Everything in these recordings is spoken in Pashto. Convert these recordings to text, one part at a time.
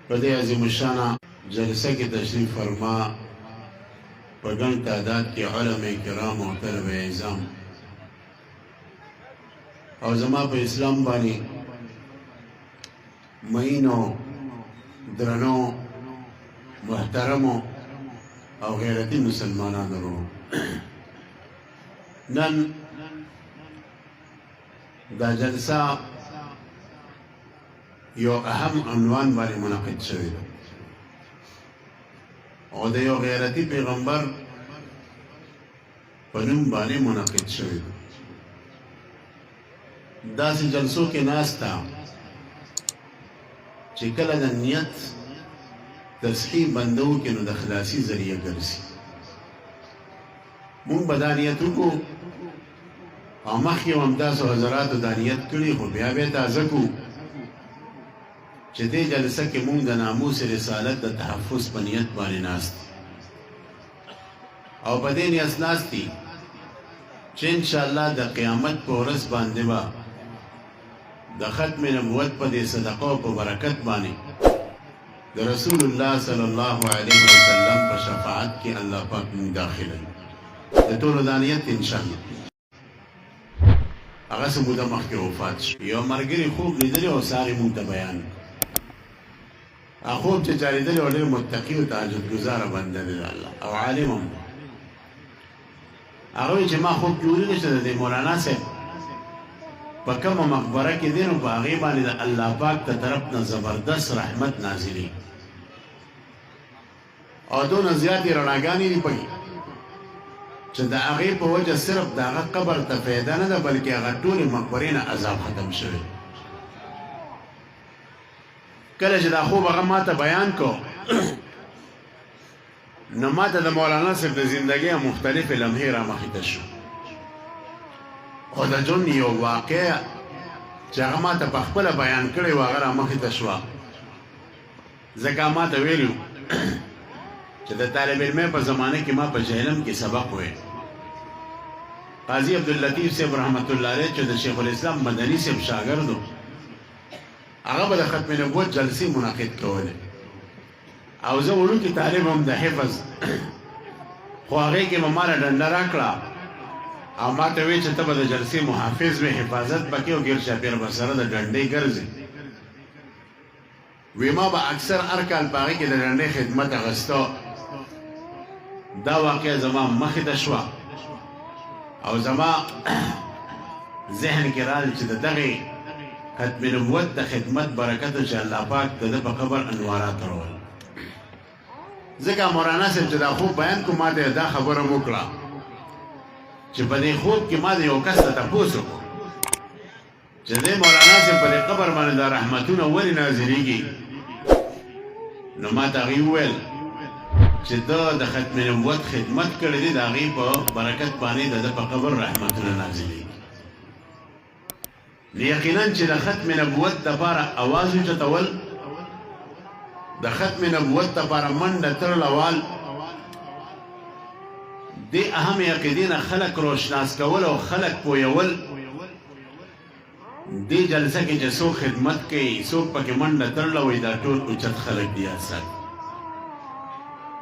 بدے عظیم الشانہ جلسہ کی تشریف فرما پگن تعداد کے علماء کرام و طلبہ اعظام اور زما پہ اسلام بانی مہینوں درنوں محترموں اور غیرتی مسلمانان رو نن دا جلسہ یو اہم عنوان بانی منعقد شوی اور دا یو غیرتی پیغمبر پنم بانی منعقد شوی دا سی جلسوں کے ناس تا چکل دا نیت تصحیح بندو کے نو دا خلاصی ذریعہ گرسی مون بدانیتو کو آمخی و امداس و حضرات و دانیت کلی خو بیا بیا تازکو چه دے جلسہ کے مون دا ناموس رسالت دا تحفظ پنیت بانی ناستی او بدین یس ناستی چه انشاءاللہ دا قیامت پا ورس باندے با دا ختم نبوت پا دے صدقہ پا برکت بانی دا رسول اللہ صلی اللہ علیہ وسلم پا شفاعت کی اللہ پاک من داخل ہے دا طول دانیت انشاءاللہ اگر سے مدہ مخ کے وفات شو یو مرگری خوب لیدلی و ساغی مونتا بیان خوب چچاری دلی و لیر متقی و تحجد گزار بندہ دل اللہ او عالم ہم اگوی چه ما خوب جوری نشده دی مولانا سے پا کم مقبرہ کی دینو پا غیبانی دا اللہ پاک تا طرفنا زبردست رحمت نازلی او دون زیادی رناگانی دی پکی چه دا اغیب پا وجہ صرف دا اغا قبر تا فیدہ ندا بلکہ اغا طول مقبرین عذاب ختم شوی کله چې دا خوب هغه ما ته بیان کو نو ما ته د مولانا صاحب د زندګۍ مختلف لمحې را مخې ته شو خو د ژوند یو واقع چې هغه ما ته په خپله بیان کړی و هغه را مخې ته شوه ځکه ما ته ویلي چې د طالب علمۍ په زمانه کې ما په جهلم کې سبق وی قاضي عبداللطیف صاحب رحمت الله علیه چې د شیخ الاسلام مدني صاحب شاګرد و هغه به د ختم نبوت جلسې منعقد کولې او زه وړوکی طالب هم د حفظ خو هغې کې به ما له ډنډه راکړه او ما ته ویې چې ته به د جلسې محافظ وې حفاظت به کې او ګیر چاپېر به سره د ډنډۍ ګرځې وی ما به اکثر هر کال په هغې کې د ډنډۍ خدمت اخیسته دا واقع زما مخې ته شوه او زما ذهن کې رال چې د دغې ختم نبوت دا خدمت برکت چې الله پاک د په قبر انوارات راول ځکه مولانا صاحب چې دا خوب بیان کو ما ته دا خبره وکړه چې په دې خوب کې ما د یو کس ته تپوس وکړو چې دې مولانا صاحب په دې قبر باندې دا رحمتونه ولې نازلېږي نو ما ته هغې وویل چې ده د ختم نبوت خدمت کړی دی د هغې په برکت باندې د ده په قبر رحمتونه نازلېږي یقینا چې د ختم نبوت دپاره اواز اوچتول د ختم نبوت دپاره منډه تړلوال دې اهم عقیدې نه خلک روشناس کول او خلک پویول دې جلسه کې چې څوک خدمت کوي څوک پکې منډه تړلوي دا ټول اوچت خلک دي اصل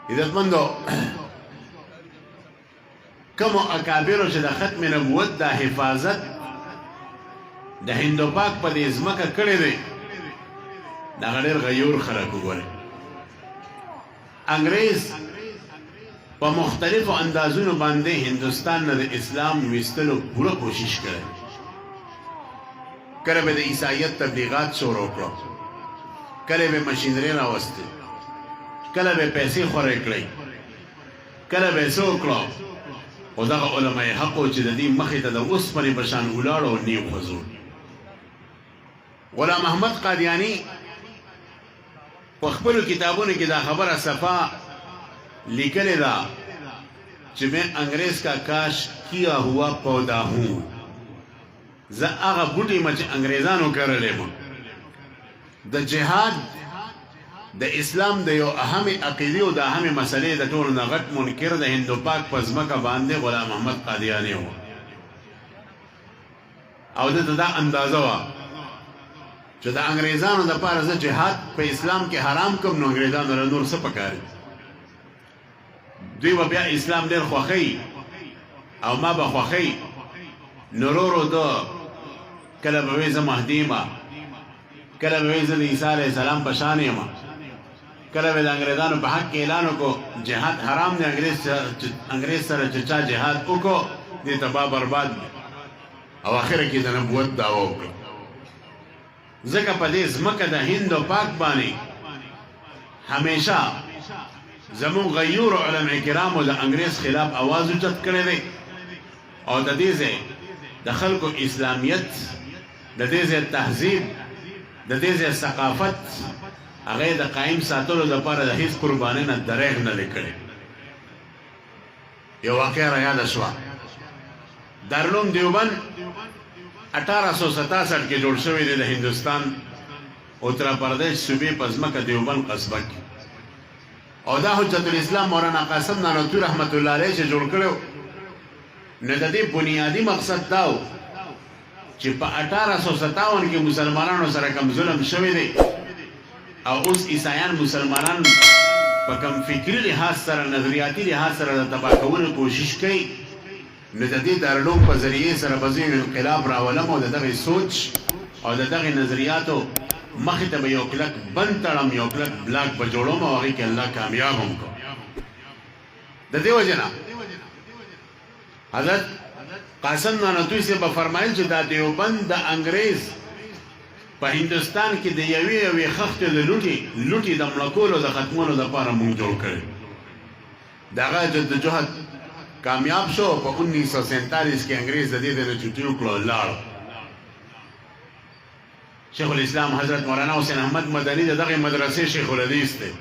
عزتمندو کومو اکابرو چې د ختم نبوت د حفاظت د هندو پاک په دې ځمکه کړی دی دغه ډېر غیور خلک وګورئ انګریز په مختلفو اندازونو باندې هندوستان نه د اسلام ویستلو پوره کوشش کړی کله به د عیسایت تبلیغات شروع کړو کله به مشینري راوستې کله به پیسې خورې کړی کله به څه وکړو خو دغه علمای حق و چې د دې مخې ته د اوسپنې په شان ولاړ او نیو خزور غلام احمد قادیانی په خپلو کتابونو کې دا خبره صفا لیکلې ده چې میں انګریز کا کاش کیا ہوا پودا ہوں زه هغه بوټی ما چې انګریزانو کرلی م د جهاد د اسلام د یو اهم عقیدې او د اهم مسلې د ټولو نه غټ منکر د هندو پاک په ځمکه باندې غلام احمد قادیانی و او دته دا اندازه وه چې د انګریزانو دپاره زه جهاد په اسلام کې حرام کوم نو انګریزانو له نور څه پکار دوی به بیا اسلام ډېر خوښوي او ما به خوښوي نو ورو ورو کله به وایي زه مهدي یم کله به وایي زه د عیسی علیه السلام په شان یم کله به د انګریزانو په حق کې اعلان وکړو جهاد حرام دی انګریز سره چې چا جهاد وکړو دې تباه برباد دی او اخره کې د نبوت دعوه وکړه ځکه په دې ځمکه د هند او پاک باندې همیشه زمون غیور علماء کرامو د انګریز خلاف आवाज اوچت کړی دی او د دې ځای د خلکو اسلامیت د دې ځای تهذیب د دې ځای ثقافت هغه د قائم ساتلو لپاره د هیڅ قربانۍ نه دریغ نه لیکلی یو واقعه را یاده شوه دارالعلوم دیوبند 1867 کې جوړ شوی دی د هندوستان اتر پردیش صوبې په ځمکه دیوبند قصبه کې او دا حجت الاسلام مولانا قاسم نانوتوی رحمت الله علیه چې جوړ کړو نو د دې بنیادی مقصد دا و چې په 1857 کې مسلمانانو سره کوم ظلم شوی دی او اوس عیسایان مسلمانان په کوم فکري لحاظ سره نظریاتي لحاظ سره د تباه کولو کوشش کوي نو د دې دارالعلوم په ذریعې سره به زه انقلاب راولم او د دغې سوچ او د دغې نظریاتو مخې ته به یو کلک بند تړم یو کلک بلاک به جوړوم او هغې کې الله کامیاب هم کړو د دې وجې نه حضرت قاسم نانوتوی صاحب به فرمایل چې دا دیوبند د انګریز په هندوستان کې د یوې خښتې د لوټې د مړه کولو د ختمولو دپاره مونږ جوړ کړی د هغه جدوجهد کامیاب شو په 1947 کې انګریز د دې نه چوټي وکړو لاړ شیخ الاسلام حضرت مولانا حسین احمد مدني د دغه مدرسې شیخ الحدیث دی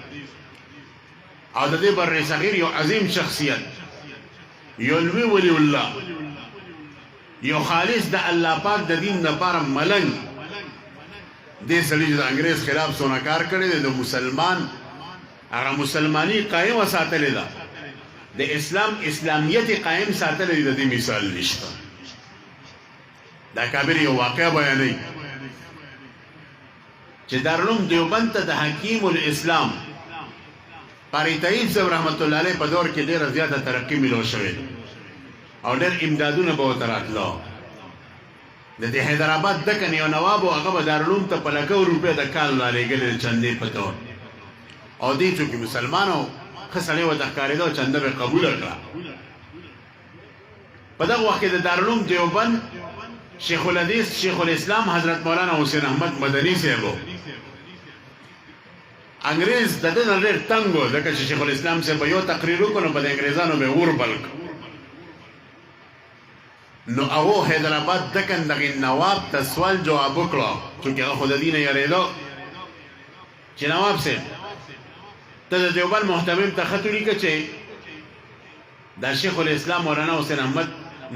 او د دې بر صغیر یو عظیم شخصیت یو لوی ولی الله یو خالص د الله پاک د دین لپاره ملنګ دې سړي د انګریز خلاف سونه کار کړی دی د مسلمان هغه مسلمانی قائم ساتلې ده د اسلام اسلامیت قائم ساتلې د دې مثال نشته دا کابر یو واقعه بیانوي چې دارالعلوم دیوبند ته د حکیم الاسلام قاری طیب صاحب رحمت الله علیه په دور کې ډېره زیاته ترقي ملو شوې او ډېر امدادونه به ورته راتلو د دې حیدرآباد دکن یو نواب و هغه به دارالعلوم ته په لکو روپۍ د کال رالېږلې د چندې په طور او دې چونکې مسلمان و ښه سړی ورته ښکارېده چنده به یې قبوله کړه په دغه وخت کې د دارالعلوم دیوبند شیخ الحدیث شیخ الاسلام حضرت مولانا حسین احمد مدني صاحب انګریز د دې نه ډېر تنګ و ځکه چې شیخ الاسلام صاحب به یو تقریر وکړو نو په د انګریزانو به اور بل نو هغه حیدرآباد دکن دغې نواب ته سوال جواب وکړو چونکې هغه خو د دې نه یارېدو چې نواب صاحب ته د دیوبند محتمم ته خط ولیکه چې دا شیخ الاسلام مولانا حسین احمد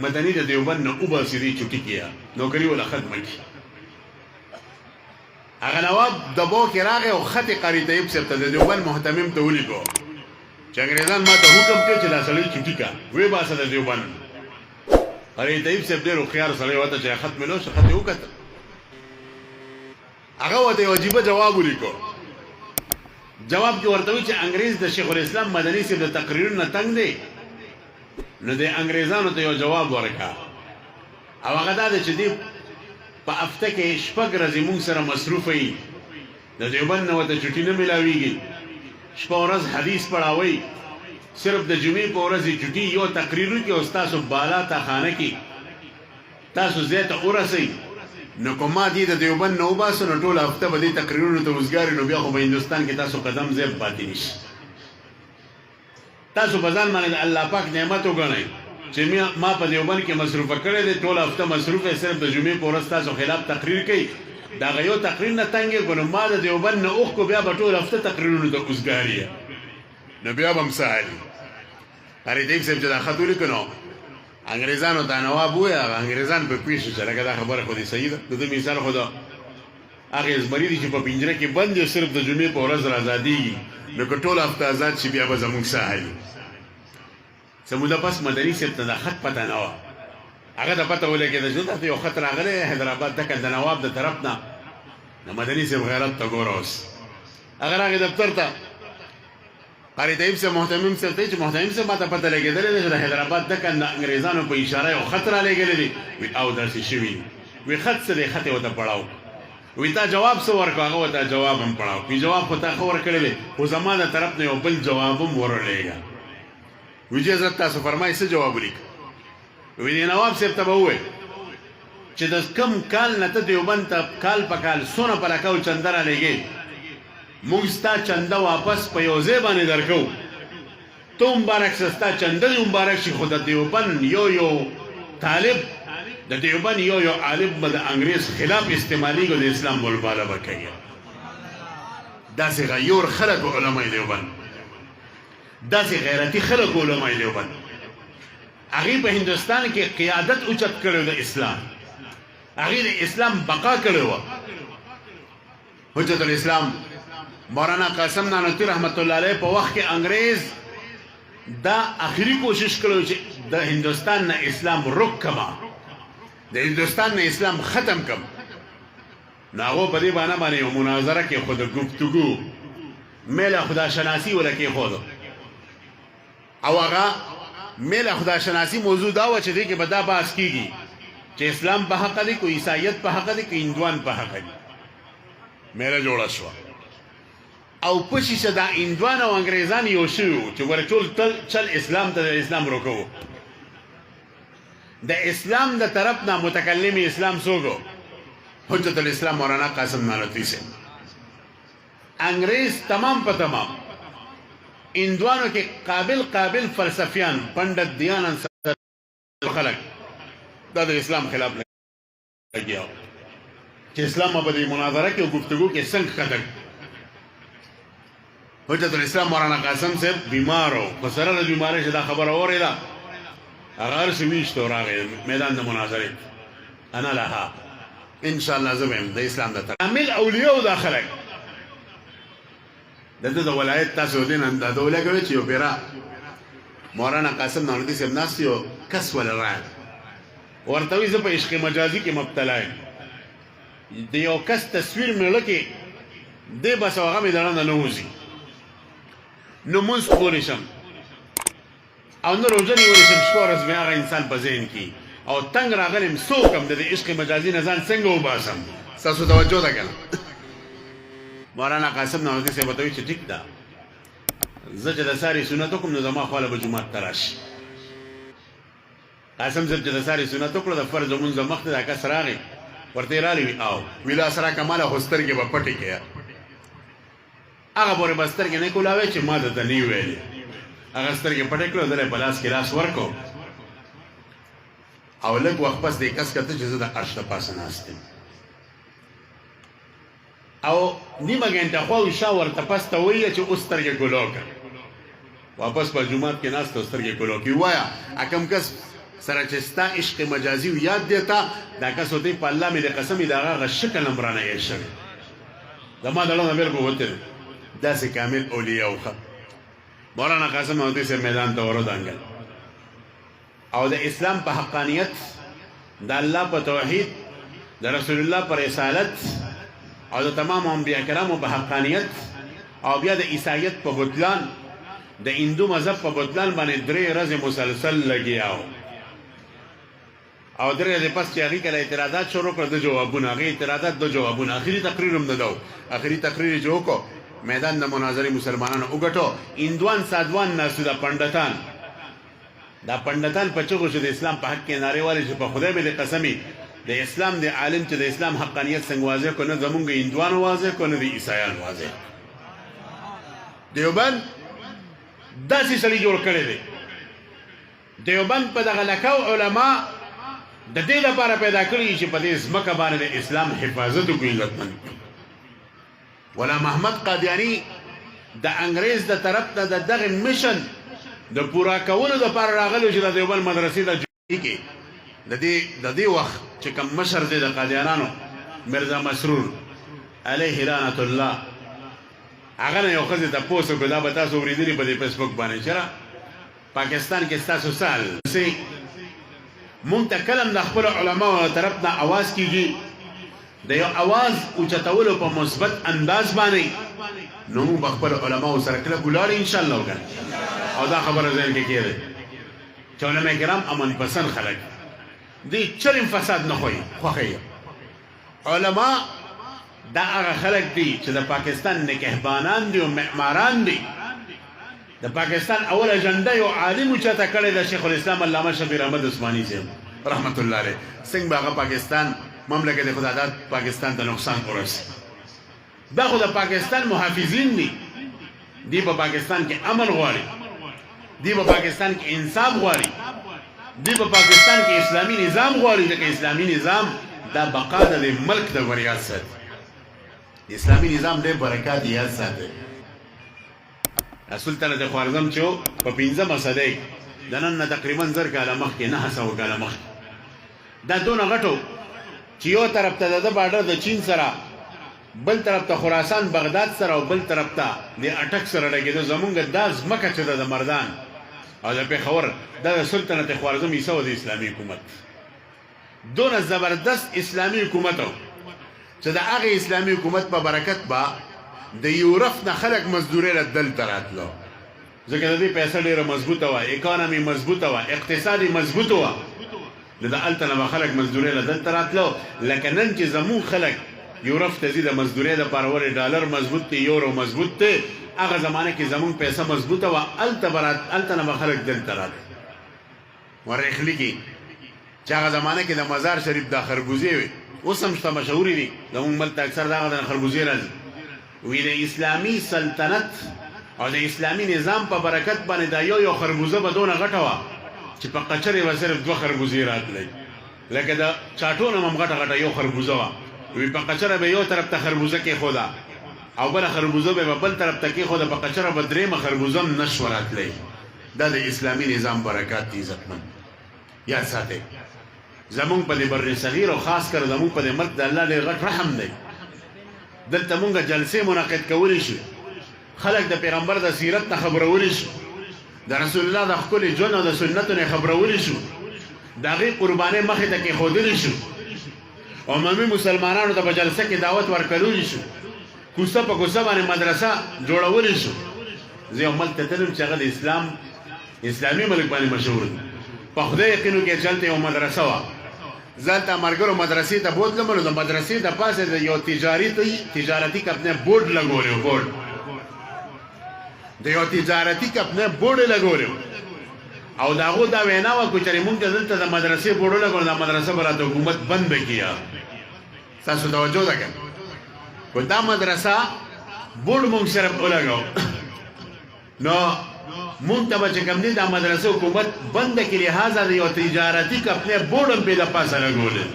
مدني د دیوبند نه وباسي دې چوټي کیا نوکري ولا ختمه کړي هغه نواب دبو کې راغی او خط قاری طیب صاحب ته د دیوبند محتمم ته ولیکو چې انګریزان ما ته حکم کوي چې دا سړی چوټي کا وی باسه د دیوبند قاری طیب صاحب ډېر هوښیار سړی وته چې خط ملو شو خط یې وکړه هغه ورته یو عجیبه جواب ولیکو جواب کې ورته وایي چې انګریز د شیخ الاسلام مدني صاحب د تقریرونو نه تنګ دی نو د انګریزانو ته یو جواب ورکړه او هغه دا دی چې دی په هفته کې شپږ ورځې موږ سره مصروفه وي د دیوبند نه ورته چوټي نه میلاویږي شپه ورځ حدیث پړاوئ صرف د جمعې په ورځ یې چوټي یو تقریر وکړي او ستاسو بالا تخانه کې تاسو ځای ته ورسئ نو که ما دې د دیوبند نه وباسو نو ټوله هفته به دې تقریرونو ته وزګاري نو بیا خو په هندوستان کې تاسو قدم ځای پاتې نشي تاسو په ځان باندې د الله پاک نعمت وګڼئ چې ما په دیوبند کې مصروفه کړی دی ټوله هفته مصروف دی صرف د جمعې په ورځ تاسو خلاف تقریر کوي د هغه یو تقریر نه تنګ یې کړو نو ما د دیوبند نه اوښکو بیا به ټوله هفته تقریرونو ته وزګاري نو بیا به هم څه حالي قاری طیب صاحب چې دا خط ولیکو نو انګریزانو ته نواب ووایه انګریزان په پوه شو چې لکه دا خبره خو دې صحیح ده د ده مثال خو د هغې زمري دي چې په پنجره کې بند دی صرف د جمعې په ورځ راازادېږي نو که ټوله هفته ازاد شي بیا به زموږ څه حالي څه موده پس مدني صاحب ته د خط پته نه وه هغه ته پته ولګېده چې دلته یو خط راغلی حیدرآباد دکن د نواب د طرف نه د مدني صاحب غیرت ته ګوره اوس هغه راغی دفتر ته قاری طیب صاحب محتمم صاحب ته چې محتمم صاحب ما ته پته لګېدلې ده چې د حیدرآباد دکه د انګریزانو په اشاره یو خط رالیږلی دی وي او داسې شوي وي خط څه دی خط یې ورته پړاو وی تا جواب څه ورکړو هغه ورته جواب هم پړاو وي جواب خو تا ښه ورکړی دی خو زما د طرف نه یو بل جواب هم ورلیږه وي چې حضرت تاسو فرمایي څه جواب ولیکه وی د نواب صاحب ته به ووایي چې د کم کال نه ته دیوبند ته کال په کال څونه په لکه او چنده رالیږې موږ ستا چنده واپس په یو ځای باندې درکو تو مبارک شه ستا چنده دې مبارک شي خو د دیوبند یو طالب د دیوبند یو عالم به د انګریز خلاف استعمالیږي د اسلام بلباله به کوي داسې غیور خلک علماء دیوبند داسې غیرتي خلک علماء دیوبند هغې په هندوستان کې قیادت اوچت کړی د اسلام هغې د اسلام بقا کړی وه حجت الاسلام مولانا قاسم نانوتي رحمت الله علیه په وخت کې انګریز دا اخري کوشش کړو چې د هندوستان نه اسلام رک کما د هندوستان نه اسلام ختم کم نو هغو په دې بانه باندې یو مناظره کې خو د گفتگو میله خداشناسي وله کېښودو او هغه میله خداشناسي موضوع دا وه چې دې کې به دا بحث کېږي چې اسلام په حقه دی که عیسایت په حقه دی که هندوان په حقه دی میله جوړه شوه او پشي چې دا هندوان او انګریزان یو شوي وو چې ګوره ټول چل اسلام ته د اسلام روکو د اسلام د طرف نه متکلم اسلام څوک حجت الاسلام مولانا قاسم نانوتي صاحب انګریز تمام په تمام هندوانو کې قابل فلسفیان پنډت دیان خلک دا د اسلام خلاف لګیا چې اسلام به د مناظره کې او گفتگو کې څنګه خطر حجت الاسلام مولانا قاسم صاحب بیمار و په سره د بیمارۍ چې دا خبره اورېده هغه هر څه ویشت او راغی میدان د مناظرې انا لها انشاءالله زه به یم د اسلام د کامل اولیاو دا خلک دلته د ولایت تاسو دې نن دا دوله کوي چې یو پیرا مولانا قاسم نانوتي صاحب ناست یو کس ولا راغی ورته وایي زه په عشق مجازي کې مبتلا یم د یو کس تصویر مې لکې دی بس هغه مې دننه نه وځي نو مونځ کولی شم او نه روژه نیولی شم شپه ورځ مې هغه انسان په ذهن کې او تنګ راغلی م څوک م د عشق مجازي نه ځان څنګه وباسم ستاسو توجه ده که نه مولانا قاسم نانوتي صاحب ورته وایي چې ټیک ده زه چې د ساري سنت وکړم نو زما خواله به جومات ته راشي قاسم صاحب چې د ساري سنت وکړه د فرض لمونځ مخکې دا کس راغی ورته یې رالی وي او وي لاس راکړه ماله خو سترګې به پټې کړه هغه پورې به سترګې نه کولاوې چې ما درته نه ویلې هغه سترګې پټې کړو دله په لاس کې لاس ورکړو او لږ وخت پس دې کس کته چې زه د عرش د پاسه ناست یم او نیمه ګنټه خوا شا ورته پس ته ویله چې اوس سترګې ګلو کړه واپس په جومات کې ناست او سترګې ګلو کړي ووایه کم کس سره چې ستا عشق مجازي یاد دی تا دا کس ورته په الله مې د قسم د هغه شکل هم رانه یې شوی زما د زړه نه بالکل وتلی داسې کامل اولیاء وخه مولانا قاسم نانوتي صاحب میدان ته ورودانګل او د اسلام په حقانیت د الله په توحید د رسول الله په رسالت او د تمام انبیاء کرامو په حقانیت او بیا د عیسایت په بطلان د هندو مذهب په بطلان باندې 3 ورځې مسلسل لګیاو او 3 ورځې پس چې هغې کله اعتراضات شروع کړه د جوابونه هغې اعتراضات د جوابونه اخري تقریر هم نه ده اخري تقریر یې چې وکړو میدان د مناظرې مسلمانانو وګټو هندوان سادوان ناستو دا پنډتان په چغو چې د اسلام په حق کې نارې والي چې په خدای مې د قسمي د اسلام د عالم چې د اسلام حقانیت څنګه واضح کو نه زمونږ هندوانو واضح کو نه د عیسایانو واضح دیوبند داسې سړي جوړ کړی دی دیوبند په دغه لکو علما د دې لپاره پیدا کړي چې په دې ځمکه باندې د اسلام حفاظت وکړي عزتمند ولا محمد قادیانی د انګریز د طرف نه د دغه میشن د پورا کولو لپاره راغلی چې د دیوبند مدرسې د جوړې کې د دې وخت چې کوم مشر دی د قادیانانو مرزا مسرور علیه لعنت الله هغه نه یو ښځې تپوس وکړو دا به تاسو اورېدلي په دې فیسبوک باندې چې پاکستان کې ستاسو سال مونږ ته کله د خپلو علماو طرف نه اواز کېږي د یو اواز اوچتولو په مثبت انداز باندې نو موږ به خپل علماو سره کله ولاړ ان شاء الله وکړو او دا خبره ذهن کې کېږي چې علماء کرام امن پسند خلک دي چرم فساد نه خوښي علما دا هغه خلک دي چې د پاکستان نگهبانان دي او معماران دي د پاکستان اول اجنډا یو عالم چاته کړی د شیخ الاسلام علامه شبیر احمد عثماني صاحب رحمت الله علیه څنګه هغه پاکستان مملکت خدا داد پاکستان ته نقصان ورس دا خو د پاکستان محافظین دي دی په پاکستان کې امن غواړي دی په پاکستان کې انصاف غواړي دی په پاکستان کې اسلامي نظام غواړي ځکه اسلامي نظام دا بقا د ملک د وریاض ساتي اسلامي نظام د برکات یاد ساتي سلطنه د خوارزم چې په 15 صدۍ د نن تقریبا زر کاله مخکې 900 کاله مخکې دا دونه غټو چې یو طرف ته د بارډر د چین سره بل طرف ته خراسان بغداد سره او بل طرف ته د اټک سره لګیدو زمونږ د ځمکه چې د مردان او د پېښور د سلطنت خوارزم ایسو د اسلامي حکومت دونه زبردست اسلامي حکومت چې د هغه اسلامي حکومت په برکت با د یورپ نه خلک مزدوري له دلته راتلو ځکه د دې پیسې ډیره مضبوطه وه اکانومي مضبوطه وه اقتصادي مضبوطه وه د هلته نه به خلک مزدوري له دلته راتلو لکه نن چې زموږ خلک یورپ ته ځي د مزدورۍ دپاره ولې ډالر مضبوط دی یورو مضبوط دی هغه زمانه کې زموږ پیسه مضبوطه وه هلته نه به خلک دلته راتلل مورخ لیکي چې هغه زمانه کې د مزار شریف دا خربوزې وي اوس هم شته مشهورې دي زموږ ملک ته اکثر دغه د خربوزې راځي وی د اسلامي سلطنت او د اسلامي نظام په برکت باندې دا یو خربوزه به دونه غټه وه چې په قچرې به صرف 2 خربوزې راتلی لکه د چاټونه هم غټه غټه یو خربوزه وه وی په قچره به یو طرف ته خربوزه کېښوده او بله خربوزه به بل طرف ته کېښوده په قچره به درېیمه خربوزه هم نشوه راتلی دا د اسلامي نظام برکات دي عزتمند یاد ساتئ زمونږ په دې بر صغیر او خاص کر زمونږ په دې ملک د الله ډېر غټ رحم دی دلته مونږ جلسې منعقد کولی شو خلک د پیغمبر د سیرت نه خبرولی شو د رسول الله د ښکلي ژوند او د سنتو نه خبرولی شو د هغې قربانۍ مخې ته کېښودلی شو عمومي مسلمانانو ته په جلسه کې دعوت ورکولی شو کوڅه په کوڅه باندې مدرسه جوړولی شو زه یو ملک ته تلم چې هغه د اسلامي ملک باندې مشهور دی په خدای یقینو کې چې هلته یو مدرسه وه زه هلته ملګرو مدرسې ته بوتلم نو د مدرسې د پاسه د یو تجارتي کمپنۍ بورډ لګولی و بورډ د یو تجارتي کمپنۍ بورډ یې لګولی و او د هغو دا وینا وه که چېرې مونږ ته دلته د مدرسې بورډ ولګوو دا مدرسه به راته حکومت بند به کړي ستاسو توجه ده که خو دا مدرسه بورډ مونږ صرف ولګو نو مونږ ته به چې کوم دی دا مدرسه حکومت بنده کړي لهذا د یو تجارتي کمپنۍ بورډ هم پې د پاسه لګولی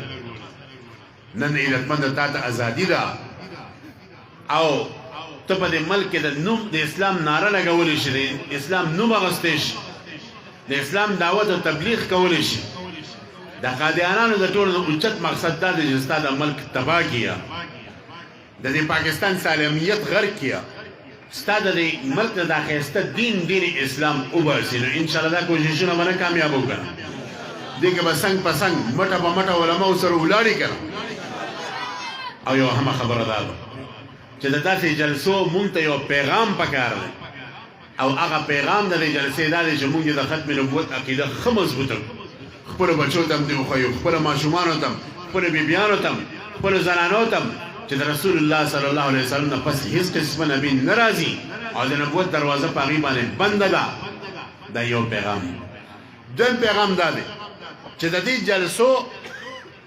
نن عزتمنده تا ته ازادي ده او ته په دې ملک کې د نوم د اسلام ناره لګولی شي د اسلام نوم اخیستی شي د اسلام دعوت او تبلیغ کولی شي د قادیانانو د ټولو اوچت مقصد دا دی چې ستا د ملک تباه کړي د دې پاکستان سالمیت غرق کړي ستا د دې ملک نه دا ښایسته دین اسلام وباسي نو انشاءالله دا کوششونه به نه کامیاب وکړه دې کې به څنګ په څنګ مټه په مټه علماو سره ولاړې که او یو همه خبره دا ده چې د داسې جلسو مونږ ته یو پیغام پکار دی او هغه پیغام د دې جلسې دا دی چې مونږ د ختم نبوت عقیده ښه مضبوطه خپلو بچو ته هم دې وښیو خپلو ماشومانو ته هم خپلو بیبیانو ته هم خپلو زنانو ته هم چې د رسول الله صلی الله علیه وسلم نه پس هیڅ قسمه نبی نه راځي او د نبوت دروازه په هغې باندې بنده ده دا یو پیغام دویم پیغام دا دی چې د دې جلسو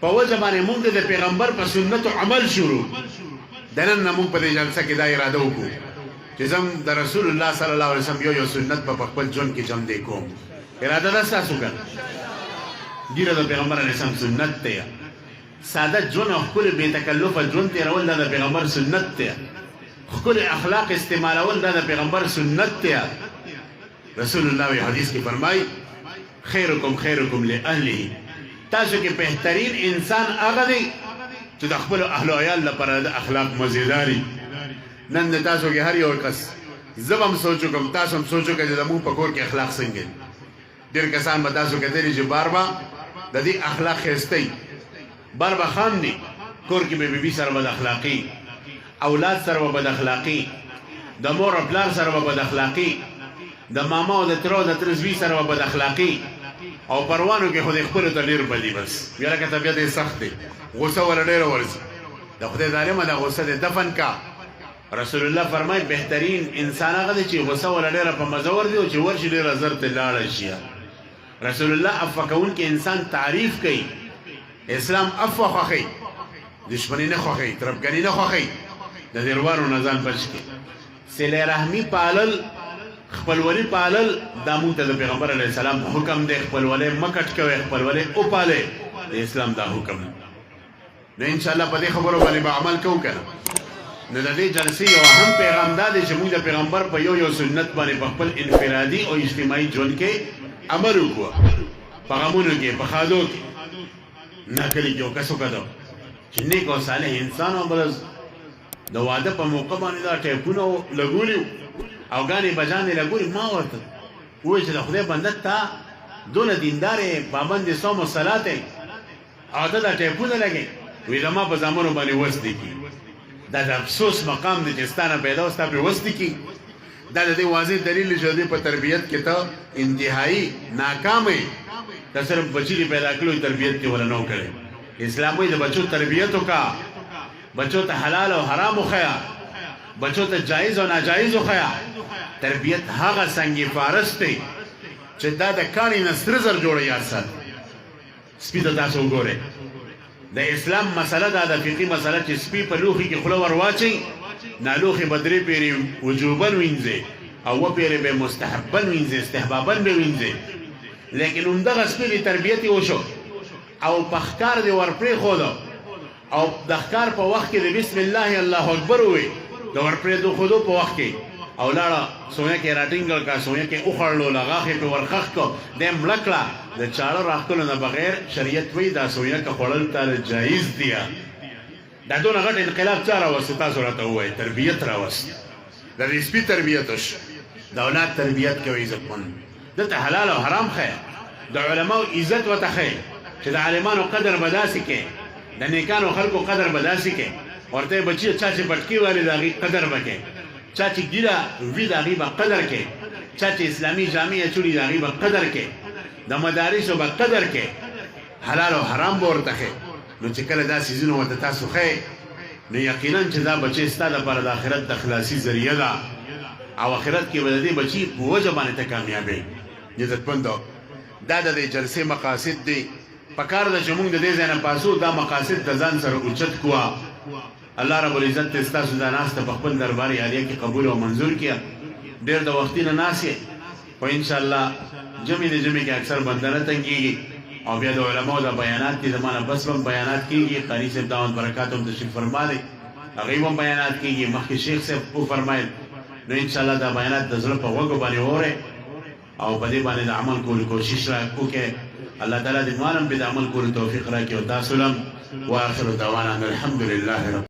په وجه باندې مونږ د پیغمبر په سنتو عمل شروع د نن نه مونږ په دې جلسه کې دا اراده وکړو چې زم د رسول الله صلی الله علیه وسلم یو سنت په خپل ژوند کې جمع دی کوم اراده ده ستاسو کنه ګیره د پیغمبر علیه السلام سنت دی ساده ژوند او ښکلې بې تکلفه ژوند تېرول دا د پیغمبر سنت دی ښکلې اخلاق استعمالول دا د پیغمبر سنت دی رسول الله وی حدیث کې فرمایي خیرکم خیرکم لاهله تاسو کې بهترین انسان هغه دی چې د خپلو اهل و عیال لپاره د اخلاق مزیداري نن د تاسو کې هر یو کس زه به هم سوچ وکړم تاسو هم سوچ وکړئ چې زموږ په کور کې اخلاق څنګه دي ډېر کسان به تاسو کتلي چې بار به د دې اخلاق ښایسته بار به خام دي کور کې به بیبي سره بد اخلاقي، اولاد سره به بد اخلاقي، د مور او پلار سره به بد اخلاقي، د ماما او د ترو د ترزوی سره به بد اخلاقي، او پروانو کې خو د خپلو ته ډېر بدي بس بیا لکه طبیعت یې سخت دی، غصه ور ډېره ورځي. د خدای ظالمه د غصه د دفن کا. رسول الله فرمایي بهترین انسان هغه دی چې غصه ور ډېره په مزه ورځي او چې ورشي ډېره زر ته لاړه شي. رسول الله عفو کوونکی انسان تعریف کوي. اسلام عفو خوښوي، دشمني نه خوښوي، طرفګني نه خوښوي، د دیروارو نه ځان بچ کړي. صله رحمي پالل، خپلولي پالل دا مونږ ته د پیغمبر علیه السلام حکم دی. خپلولي مه کټ کوئ، خپلولي وپالئ، د اسلام دا حکم دی. نو انشاءالله په دې خبرو باندې به عمل کوو که نه. نو د دې جلسې یو اهم پیغام دا دی چې موږ د پیغمبر په یو سنت باندې په خپل انفرادي او اجتماعي ژوند کې عمل وکړو. په غمونو کې، په ښادو کې، نه کلي کې یو کس وکتو چې نیک او صالح انسان و، بلز د واده په موقع باندې دا ټیپونه لګولي او ګانې بجانې لګولي. ما ورته وویل چې د خدای بنده تا دونه دیندار یې، پابند صوم و صلات یې، او ته دا ټیپونه لګې. وایي زما په زامنو باندې وس دي کي. دا د افسوس مقام دی چې ستا نه پیدا او ستا پرې وس دي کي. دا د دې واضح دلیل دی چې د دې په تربیت کې ته انتهایی ناکام یې. ته صرف بچي دې پیدا کړو، تربیت کې ولا نه کړې. اسلام وایي د بچو تربیت وکړه، بچو ته حلال او حرام وښیه، بچو ته جایز او ناجایز وښیه. تربیت هغه سنگ فارس دی چې دا د کاڼي نه سره زر جوړه یاد ساتي. سپي ته تاسو وګورئ، د اسلام مسله دا د فقهي مسله چې سپي په لوښي کې خوله ور واچوي، نالوښي به 3 پیرې وجوبن وینځي او 2 پیرې به مستحبن وینځي، استحبابن به وینځي. لیکن همدغه سپي د تربیت یې وشو او په ښکار دې ور پرېښودو او د ښکار په وخت کې د بسم الله الله اکبر ووایي، د ور پرېښودو په وخت کې او لاړه سویه کې راټینګل کا، سویه کې وخړلو، غاښ یې پې ورخښ کړو، دی یې مړه کړه. د چاړه راښکلو نه بغیر شریعت وایي دا سویه که خوړل تاله جایز دي. دا دونه غټ انقلاب چا راوستې؟ تاسو راته ووایئ. تربیت راوست، د دې سپي تربیت وشو. د اولاد تربیت کوئ عزتمند، دلته حلال او حرام ښیه، د علماو عزت ورته ښیئ چې د عالمانو قدر به داسې کې، د نیکانو خلکو قدر به داسې کې. ورته بچي چا چې پټکي والي د هغې قدر به کې، چا چې ګیره وي د هغې به قدر کې، چا چې اسلامي جامې اچوړي د هغې به قدر کې، د مدارسو به قدر کې، حلال او حرام به ورته ښیئ. نو چې کله دا څیزونه ورته تاسو ښیئ، نو یقینا چې دا بچی ستا لپاره د آخرت د خلاصي ذریعه ده او آخرت کې به د دې بچي په وجه باندې ته کامیابې. عزتمندو، دا د دې جلسې مقاصد دي. پکار ده چې موږ د دې ځای نه پاسو دا مقاصد د ځان سره اوچت کړو. الله رب العزت ته ستاسو دا ناسته په خپل دربار عالیه کې قبول او منظور کړي. ډېر د وختي نه ناست یې، خو انشاءالله جمعې د جمعې کې اکثر بنده نه تنګېږي او بیا د علماو د بیانات کې زمانه بس هم بیانات کېږي. قاري صاحب دعوت برکات هم تشریف فرما دی، هغوی هم بیانات کېږي. مخکې شیخ صاحب وفرمایل. نو انشاءالله دا بیانات د زړه په غوږو باندې واورئ او په دې باندې د عمل کولو کوشش وکړئ. الله تعالی دې موږ هم د عمل کولو توفیق راکړي او تاسو هم. واخر دعوانا الحمد لله رب